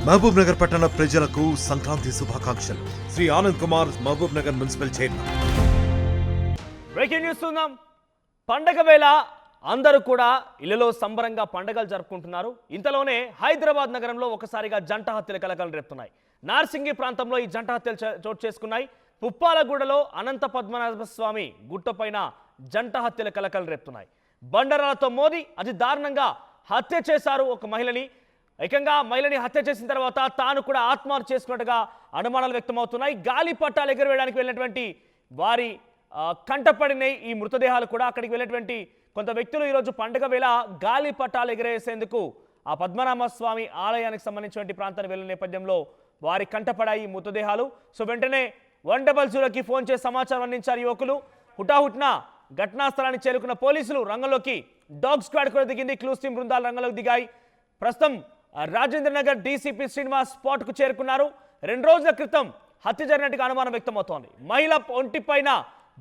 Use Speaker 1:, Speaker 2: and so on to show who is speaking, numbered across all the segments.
Speaker 1: మహబూబ్ నగర్ పట్టణ ప్రజలకు సంక్రాంతి శుభాకాంక్షలు. Shri Anand Kumar, Mahabubnagar municipal chairman.
Speaker 2: Breaking news చూద్దాం. పండగ వేళ అందరూ కూడా ఇళ్లలో సంబరంగా పండగలు జరుపుకుంటున్నారు. ఇంతలోనే హైదరాబాద్ నగరంలో ఒకసారిగా జంట హత్యలు కలకలం రేపుతున్నాయి. నార్సింగి ప్రాంతంలో ఈ జంట హత్యలు చోటు చేసుకున్నాయి. పుప్పాలగూడలో అనంత పద్మనాభ స్వామి గుట్టపైన జంట హత్యలు కలకలం రేపుతున్నాయి. బండరాలతో మోది అతి దారుణంగా హత్య చేశారు ఒక మహిళని. ఏకంగా మహిళని హత్య చేసిన తర్వాత తాను కూడా ఆత్మహత్య చేసుకున్నట్టుగా అనుమానాలు వ్యక్తమవుతున్నాయి. గాలి పట్టాలు ఎగురవేయడానికి వెళ్ళినటువంటి వారి కంటపడిన ఈ మృతదేహాలు కూడా అక్కడికి వెళ్ళినటువంటి కొంత వ్యక్తులు ఈరోజు పండుగ వేళ గాలి పట్టాలు ఎగరేసేందుకు ఆ పద్మనాభ స్వామి ఆలయానికి సంబంధించినటువంటి ప్రాంతానికి వెళ్ళిన నేపథ్యంలో వారి కంటపడాయి ఈ మృతదేహాలు. సో వెంటనే 100కి ఫోన్ చేసి సమాచారం అందించారు యువకులు. హుటాహుట్న ఘటనా స్థలానికి చేరుకున్న పోలీసులు రంగంలోకి డాగ్ స్క్వాడ్ కూడా దిగింది. క్లూస్ టీం బృందాలు రంగంలోకి దిగాయి. ప్రస్తుతం రాజేంద్ర నగర్ డీసీపీ శ్రీనివాస్ స్పాట్కు చేరుకున్నారు. 2 రోజుల క్రితం హత్య జరిగినట్టుగా అనుమానం వ్యక్తమవుతోంది. మహిళ ఒంటిపైన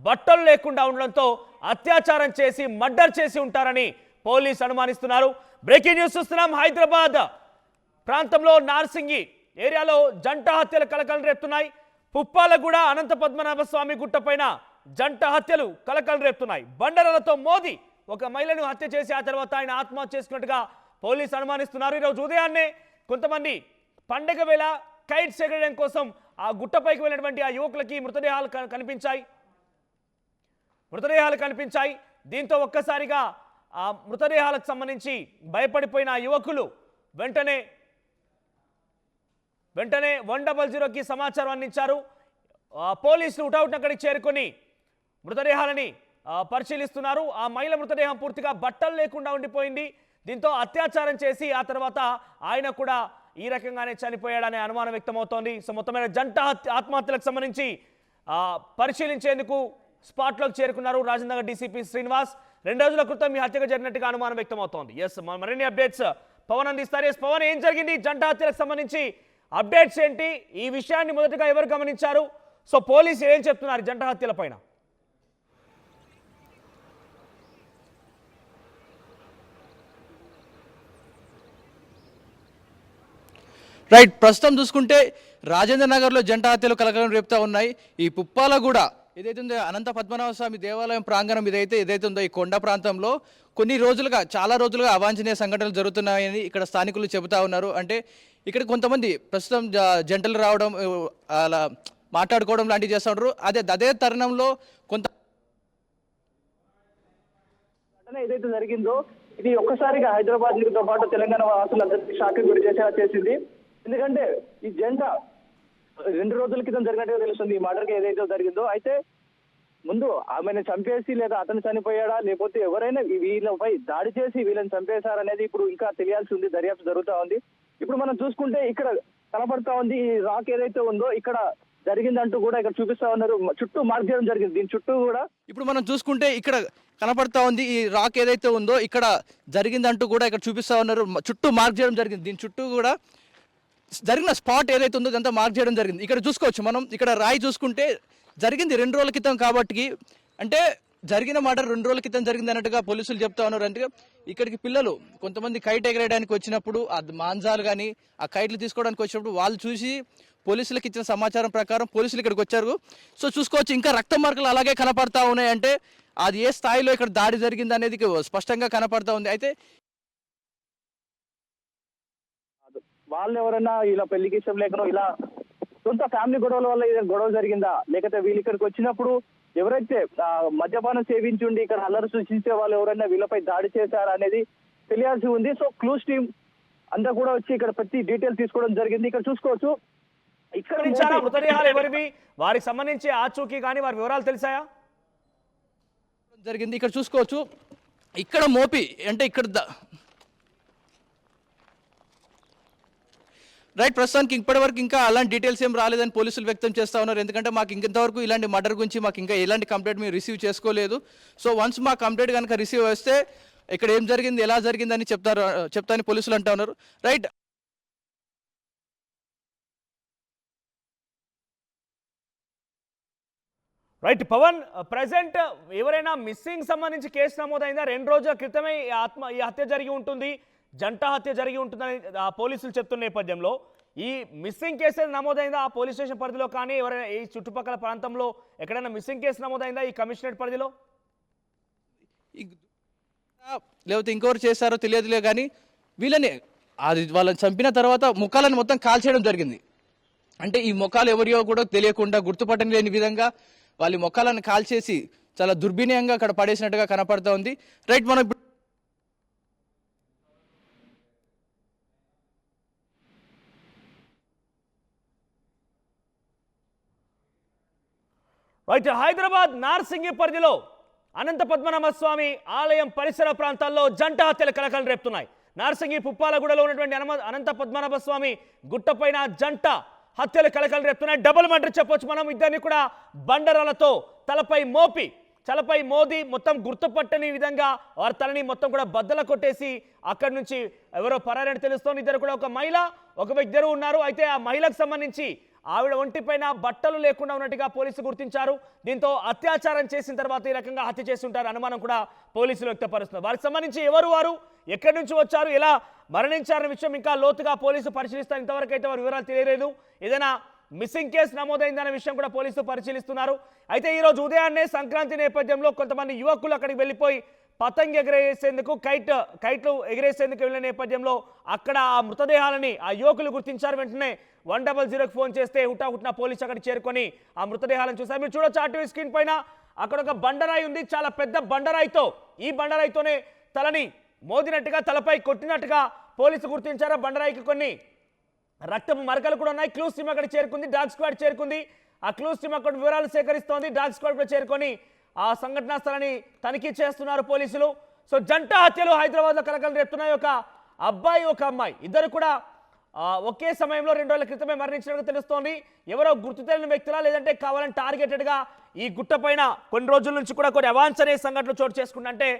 Speaker 2: బట్టలు లేకుండా ఉండడంతో అత్యాచారం చేసి మర్డర్ చేసి ఉంటారని పోలీసు అనుమానిస్తున్నారు. బ్రేకింగ్ న్యూస్ చూస్తున్నాం. హైదరాబాద్ ప్రాంతంలో నార్సింగి ఏరియాలో జంట హత్యలు కలకలం రేపుతున్నాయి. పుప్పాలగూడ అనంత పద్మనాభ స్వామి గుట్టపైన జంట హత్యలు కలకలం రేపుతున్నాయి. బండరాలతో మోది ఒక మహిళను హత్య చేసి ఆ తర్వాత ఆయన ఆత్మహత్య చేసుకున్నట్టుగా పోలీసు అనుమానిస్తున్నారు. ఈరోజు ఉదయాన్నే కొంతమంది పండగ వేళ కైట్స్ ఎగరడం కోసం ఆ గుట్టపైకి వెళ్ళినటువంటి ఆ యువకులకి మృతదేహాలు కనిపించాయి. దీంతో ఒక్కసారిగా ఆ మృతదేహాలకు సంబంధించి భయపడిపోయిన ఆ యువకులు వెంటనే 100కి సమాచారం అందించారు. పోలీసులు హుటాహుటిన అక్కడికి చేరుకొని మృతదేహాలని పరిశీలిస్తున్నారు. ఆ మహిళ మృతదేహం పూర్తిగా బట్టలు లేకుండా ఉండిపోయింది. దీంతో అత్యాచారం చేసి ఆ తర్వాత ఆయన కూడా ఈ రకంగానే చనిపోయాడనే అనుమానం వ్యక్తమవుతోంది. సో మొత్తమైన జంట ఆత్మహత్యలకు సంబంధించి పరిశీలించేందుకు స్పాట్లోకి చేరుకున్నారు రాజేంద్ర నగర్ డీసీపీ శ్రీనివాస్. 2 రోజుల క్రితం ఈ హత్యగా జరిగినట్టుగా అనుమానం వ్యక్తమవుతోంది. ఎస్, మరిన్ని అప్డేట్స్ పవన్ అందిస్తారు. ఎస్ పవన్, ఏం జరిగింది? జంట హత్యలకు సంబంధించి అప్డేట్స్ ఏంటి? ఈ విషయాన్ని మొదటగా ఎవరు గమనించారు? సో పోలీసులు ఏం చెప్తున్నారు జంట హత్యల పైన?
Speaker 3: రైట్, ప్రస్తుతం చూసుకుంటే రాజేంద్ర నగర్లో జంట హత్యలు కలకలం రేపుతా ఉన్నాయి. ఈ పుప్పాలగూడ ఏదైతే ఉందో అనంత పద్మనాభ స్వామి దేవాలయం ప్రాంగణం ఏదైతే ఉందో ఈ కొండ ప్రాంతంలో చాలా రోజులుగా అవాంఛనీయ సంఘటనలు జరుగుతున్నాయని ఇక్కడ స్థానికులు చెబుతా ఉన్నారు. అంటే ఇక్కడ కొంతమంది ప్రస్తుతం జంటలు రావడం, అలా మాట్లాడుకోవడం లాంటివి చేస్తూ ఉంటారు. అదే తరుణంలో కొంత
Speaker 4: ఏదైతే జరిగిందో ఇది ఒక్కసారిగా హైదరాబాద్ తో పాటు తెలంగాణ వాసులందరికీ షాక్ గురి చేసింది. ఎందుకంటే ఈ జంట 2 రోజుల క్రితం జరిగినట్టుగా తెలుస్తుంది ఈ మర్డర్ ఏదైతే జరిగిందో. అయితే ముందు ఆమెను చంపేసి లేదా అతను చనిపోయాడా లేకపోతే ఎవరైనా వీళ్ళపై దాడి చేసి వీళ్ళని చంపేశారనేది ఇప్పుడు ఇంకా తెలియాల్సి ఉంది. దర్యాప్తు జరుగుతూ ఉంది. ఇప్పుడు మనం చూసుకుంటే ఇక్కడ కనపడతా ఉంది ఈ రాక్ ఏదైతే ఉందో ఇక్కడ జరిగిందంటూ కూడా ఇక్కడ చూపిస్తా ఉన్నారు. చుట్టూ మార్క్ చేయడం జరిగింది. దీని చుట్టూ కూడా
Speaker 3: ఇప్పుడు మనం చూసుకుంటే ఇక్కడ కనపడతా ఉంది ఈ రాక్ ఏదైతే ఉందో ఇక్కడ జరిగిందంటూ కూడా ఇక్కడ చూపిస్తా ఉన్నారు. చుట్టూ మార్క్ చేయడం జరిగింది. దీని చుట్టూ కూడా జరిగిన స్పాట్ ఏదైతే ఉందో అదంతా మార్క్ చేయడం జరిగింది. ఇక్కడ చూసుకోవచ్చు మనం. ఇక్కడ రాయి చూసుకుంటే జరిగింది 2 రోజుల క్రితం కాబట్టి, అంటే జరిగిన మాట 2 రోజుల క్రితం జరిగింది అన్నట్టుగా పోలీసులు చెప్తా ఉన్నారు. అంటే ఇక్కడికి పిల్లలు కొంతమంది కైట్ ఎగరేయడానికి వచ్చినప్పుడు ఆ మాంజాలు కానీ ఆ కైట్లు తీసుకోవడానికి వచ్చినప్పుడు వాళ్ళు చూసి పోలీసులకు ఇచ్చిన సమాచారం ప్రకారం పోలీసులు ఇక్కడికి వచ్చారు. సో చూసుకోవచ్చు ఇంకా రక్త మార్కులు అలాగే కనపడతా ఉన్నాయి. అంటే అది ఏ స్థాయిలో ఇక్కడ దాడి జరిగింది అనేది స్పష్టంగా కనపడతా ఉంది. అయితే
Speaker 4: వాళ్ళు ఎవరైనా ఇలా పెళ్లికి ఇష్టం లేకనో ఇలా సొంత ఫ్యామిలీ గొడవల వల్ల గొడవ జరిగిందా, లేకపోతే వీళ్ళు ఇక్కడికి వచ్చినప్పుడు ఎవరైతే మద్యపానం సేవించుండి ఇక్కడ అల్లరి సృష్టించే వాళ్ళు ఎవరైనా వీళ్ళపై దాడి చేశారా అనేది తెలియాల్సి ఉంది. సో క్లూస్ టీమ్ అంతా కూడా వచ్చి ఇక్కడ ప్రతి డీటెయిల్స్ తీసుకోవడం జరిగింది. ఇక్కడ చూసుకోవచ్చు.
Speaker 2: ఇక్కడ మృతదేహాలు ఎవరివి, వారికి సంబంధించి ఆచూకీ కానీ వారి వివరాలు తెలిసాయా?
Speaker 3: జరిగింది. ఇక్కడ చూసుకోవచ్చు. ఇక్కడ మోపి అంటే ఇక్కడ రైట్, ప్రస్తుతానికి ఇప్పటివరకు ఇంకా అలాంటి డీటెయిల్స్ ఏం రాలేదని పోలీసులు వ్యక్తం చేస్తూ ఉన్నారు. ఎందుకంటే మాకు ఇంతవరకు ఇలాంటి మర్డర్ గురించి మాకు ఇంకా ఎలాంటి కంప్లైంట్ మేము రిసీవ్ చేసుకోలేదు. సో వన్స్ మా కంప్లైంట్ కనుక రిసీవ్ వస్తే ఇక్కడ ఏం జరిగింది ఎలా జరిగిందని చెప్తారని పోలీసులు అంటూ ఉన్నారు. రైట్,
Speaker 2: రైట్ పవన్, ప్రెసెంట్ ఎవరైనా మిస్సింగ్ సంబంధించి కేసు నమోదైందా? 2 రోజుల క్రితమే ఈ హత్య జరిగి ఉంటుంది. జంట హత్య జరిగి ఉంటుందని పోలీసులు చెప్తున్న నేపథ్యంలో ఈ మిస్సింగ్ కేసు నమోదైందా ఆ పోలీస్ స్టేషన్ పరిధిలో కానీ ఎవరైనా ఈ చుట్టుపక్కల ప్రాంతంలో ఎక్కడైనా మిస్సింగ్ కేసు నమోదైందా ఈ కమిషనరేట్ పరిధిలో?
Speaker 3: లేకపోతే ఇంకెవరు చేస్తారో తెలియదులే కానీ వీళ్ళని వాళ్ళని చంపిన తర్వాత ముఖాలను మొత్తం కాల్చేయడం జరిగింది. అంటే ఈ ముఖాలు ఎవరియో కూడా తెలియకుండా గుర్తుపట్టని లేని విధంగా వాళ్ళ ముఖాలను కాల్చేసి చాలా దుర్వినయంగా అక్కడ పడేసినట్టుగా కనపడతా ఉంది. రైట్, మనం ఇప్పుడు
Speaker 2: అయితే హైదరాబాద్ నార్సింగి పరిధిలో అనంత పద్మనాభ స్వామి ఆలయం పరిసర ప్రాంతాల్లో జంట హత్యలు కలకలం రేపుతున్నాయి. నార్సింగి పుప్పాలగూడలో ఉన్నటువంటి అనంత పద్మనాభ స్వామి గుట్టపైన జంట హత్యలు కలకలం రేపుతున్నాయి. డబుల్ మర్డర్ చెప్పొచ్చు మనం. ఇద్దరిని కూడా బండరాలతో తలపై మోది మొత్తం గుర్తుపట్టని విధంగా వారి తలని మొత్తం కూడా బద్దల కొట్టేసి అక్కడి నుంచి ఎవరో పరారని తెలుస్తోంది. ఇద్దరు కూడా ఒక మహిళ ఒక వ్యక్తి ఉన్నారు. అయితే ఆ మహిళకు సంబంధించి ఆవిడ ఒంటిపైన బట్టలు లేకుండా ఉన్నట్టుగా పోలీసులు గుర్తించారు. దీంతో అత్యాచారం చేసిన తర్వాత ఈ రకంగా హత్య చేసి ఉంటారు అనుమానం కూడా పోలీసులు వ్యక్తపరుస్తున్నారు. వారికి సంబంధించి ఎవరు వారు, ఎక్కడి నుంచి వచ్చారు, ఎలా మరణించారనే విషయం ఇంకా లోతుగా పోలీసులు పరిశీలిస్తారు. ఇంతవరకు అయితే వారి వివరాలు తెలియలేదు. ఏదైనా మిస్సింగ్ కేసు నమోదైందనే విషయం కూడా పోలీసులు పరిశీలిస్తున్నారు. అయితే ఈరోజు ఉదయాన్నే సంక్రాంతి నేపథ్యంలో కొంతమంది యువకులు అక్కడికి వెళ్ళిపోయి పతంగి ఎగరేసేందుకు కైట్లు ఎగరేసేందుకు వెళ్ళిన నేపథ్యంలో అక్కడ ఆ మృతదేహాలని ఆ యువకులు గుర్తించారు. వెంటనే 100కి ఫోన్ చేస్తే హుటాహుటిన పోలీసు అక్కడికి చేరుకొని ఆ మృతదేహాలను చూశారు. మీరు చూడొచ్చు ఆర్టీవీ స్క్రీన్ పైన అక్కడ ఒక బండరాయి ఉంది. చాలా పెద్ద బండరాయితో ఈ బండరాయితోనే తలని మోదినట్టుగా తలపై కొట్టినట్టుగా పోలీసు గుర్తించారు. బండరాయికి కొన్ని రక్తపు మరకలు కూడా ఉన్నాయి. క్లూస్ టీమ్ అక్కడ చేరుకుంది, డాగ్ స్క్వాడ్ చేరుకుంది. ఆ క్లూస్ టీమ్ అక్కడ వివరాలు సేకరిస్తోంది. డాగ్ స్క్వాడ్ కూడా చేరుకొని ఆ సంఘటనా స్థలాన్ని తనిఖీ చేస్తున్నారు పోలీసులు. సో జంట హత్యలు హైదరాబాద్లో కలకలం రేపుతున్నాయి. ఒక అబ్బాయి ఒక అమ్మాయి ఇద్దరు కూడా ఒకే సమయంలో 2 రోజుల క్రితమే మరణించినట్టుగా తెలుస్తోంది. ఎవరో గుర్తు తెలియని వ్యక్తులా లేదంటే కావాలని టార్గెటెడ్గా ఈ గుట్ట పైన కొన్ని రోజుల నుంచి కూడా కొన్ని అవాంఛనీయ సంఘటనలు చోటు చేసుకుంటే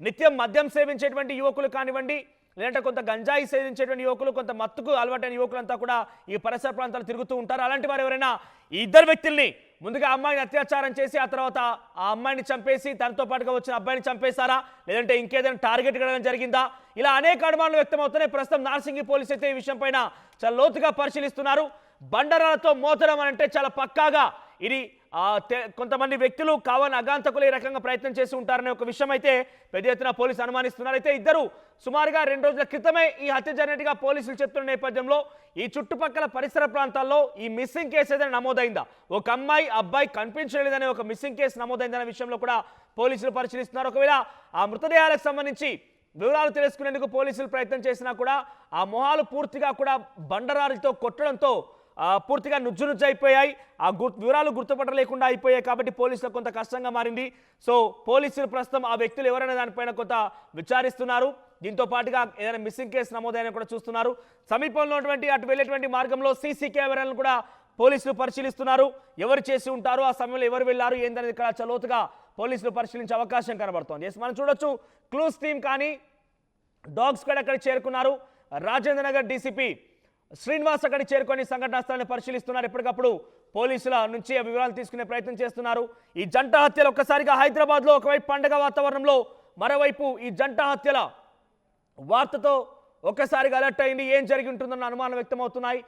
Speaker 2: నిత్యం మద్యం సేవించేటువంటి యువకులు కానివ్వండి, లేదంటే కొంత గంజాయి సేవించేటువంటి యువకులు, కొంత మత్తుకు అలవాటైన యువకులంతా కూడా ఈ పరిసర ప్రాంతాలు తిరుగుతూ ఉంటారు. అలాంటి వారు ఎవరైనా ఈ ఇద్దరు వ్యక్తుల్ని ముందుగా అమ్మాయిని అత్యాచారం చేసి ఆ తర్వాత ఆ అమ్మాయిని చంపేసి తనతో పాటుగా వచ్చిన అబ్బాయిని చంపేశారా, లేదంటే ఇంకేదైనా టార్గెట్ కడగడం జరిగిందా, ఇలా అనేక అనుమానాలు వ్యక్తమవుతున్నాయి. ప్రస్తుతం నార్సింగి పోలీసు అయితే ఈ విషయం పైన చాలా లోతుగా పరిశీలిస్తున్నారు. బండరాలతో మోతడం అంటే చాలా పక్కాగా ఇది కొంతమంది వ్యక్తులు కావాలని అగాంతకులు ఈ రకంగా ప్రయత్నం చేసి ఉంటారనే ఒక విషయం అయితే పెద్ద ఎత్తున పోలీసు అనుమానిస్తున్నారు. అయితే ఇద్దరు సుమారుగా 2 రోజుల క్రితమే ఈ హత్య జరిగినట్టుగా పోలీసులు చెప్తున్న నేపథ్యంలో ఈ చుట్టుపక్కల పరిసర ప్రాంతాల్లో ఈ మిస్సింగ్ కేసు ఏదైనా నమోదైందా, ఒక అమ్మాయి అబ్బాయి కనిపించలేదనే ఒక మిస్సింగ్ కేసు నమోదైందనే విషయంలో కూడా పోలీసులు పరిశీలిస్తున్నారు. ఒకవేళ ఆ మృతదేహాలకు సంబంధించి వివరాలు తెలుసుకునేందుకు పోలీసులు ప్రయత్నం చేసినా కూడా ఆ మొహాలు పూర్తిగా కూడా బండరాలతో కొట్టడంతో పూర్తిగా నుజ్జు అయిపోయాయి. ఆ వివరాలు గుర్తుపట్టలేకుండా అయిపోయాయి. కాబట్టి పోలీసులకు కొంత కష్టంగా మారింది. సో పోలీసులు ప్రస్తుతం ఆ వ్యక్తులు ఎవరైనా దానిపైన కొంత విచారిస్తున్నారు. దీంతో పాటుగా ఏదైనా మిస్సింగ్ కేసు నమోదైనా కూడా చూస్తున్నారు. సమీపంలో ఉన్నటువంటి అటు వెళ్ళేటువంటి మార్గంలో సీసీ కెమెరాలను కూడా పోలీసులు పరిశీలిస్తున్నారు. ఎవరు చేసి ఉంటారు, ఆ సమయంలో ఎవరు వెళ్ళారు ఏందనేది ఇక్కడ చలోతుగా పోలీసులు పరిశీలించే అవకాశం కనబడుతోంది. మనం చూడొచ్చు క్లూస్ టీమ్ కానీ డాగ్ స్క్వాడ్ అక్కడ చేరుకున్నారు. రాజేంద్ర నగర్ డీసీపీ శ్రీనివాస్ అక్కడికి చేరుకొని సంఘటనా స్థలాన్ని పరిశీలిస్తున్నారు. ఎప్పటికప్పుడు పోలీసుల నుంచి ఆ వివరాలు తీసుకునే ప్రయత్నం చేస్తున్నారు. ఈ జంట హత్యలు ఒక్కసారిగా హైదరాబాద్లో ఒకవైపు పండగ వాతావరణంలో, మరోవైపు ఈ జంట హత్యల వార్తతో ఒక్కసారిగా అలర్ట్ అయింది. ఏం జరిగి ఉంటుందన్న అనుమానం వ్యక్తమవుతున్నాయి.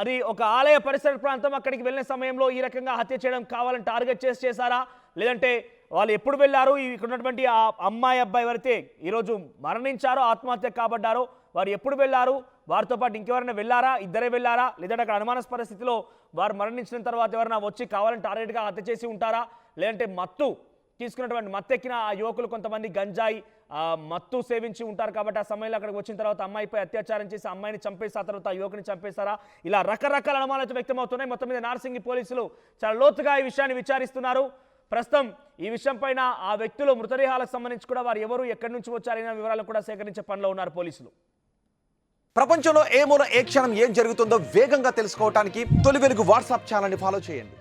Speaker 2: అది ఒక ఆలయ పరిసర ప్రాంతం. అక్కడికి వెళ్ళిన సమయంలో ఈ రకంగా హత్య చేయడం కావాలని టార్గెట్ చేశారా, లేదంటే వాళ్ళు ఎప్పుడు వెళ్ళారు, ఇక్కడ ఉన్నటువంటి ఆ అమ్మాయి అబ్బాయి ఎవరైతే ఈరోజు మరణించారో ఆత్మహత్య కాబడ్డారో వారు ఎప్పుడు వెళ్ళారు, వారితో పాటు ఇంకెవరైనా వెళ్ళారా, ఇద్దరే వెళ్ళారా, లేదంటే అక్కడ అనుమానాస్పద స్థితిలో వారు మరణించిన తర్వాత ఎవరైనా వచ్చి కావాలని టార్గెట్గా హత్య చేసి ఉంటారా, లేదంటే మత్తు తీసుకున్నటువంటి మత్తెక్కిన ఆ యువకులు కొంతమంది గంజాయి మత్తు సేవించి ఉంటారు కాబట్టి ఆ సమయంలో అక్కడికి వచ్చిన తర్వాత అమ్మాయిపై అత్యాచారం చేసి అమ్మాయిని చంపేసి ఆ తర్వాత ఆ యువకుని చంపేశారా, ఇలా రకరకాల అనుమానాలు వ్యక్తమవుతున్నాయి. మొత్తం మీద నార్సింగి పోలీసులు చాలా లోతుగా ఈ విషయాన్ని విచారిస్తున్నారు. ప్రస్తుతం ఈ విషయం పైన ఆ వ్యక్తులు మృతదేహాలకు సంబంధించి కూడా వారు ఎవరు ఎక్కడి నుంచి వచ్చారనే వివరాలు కూడా సేకరించే పనిలో ఉన్నారు పోలీసులు.
Speaker 5: ప్రపంచంలో ఏ మూల ఏ క్షణం ఏం జరుగుతుందో వేగంగా తెలుసుకోవడానికి తొలి వెలుగు వాట్సాప్ ఛానల్ని ఫాలో చేయండి.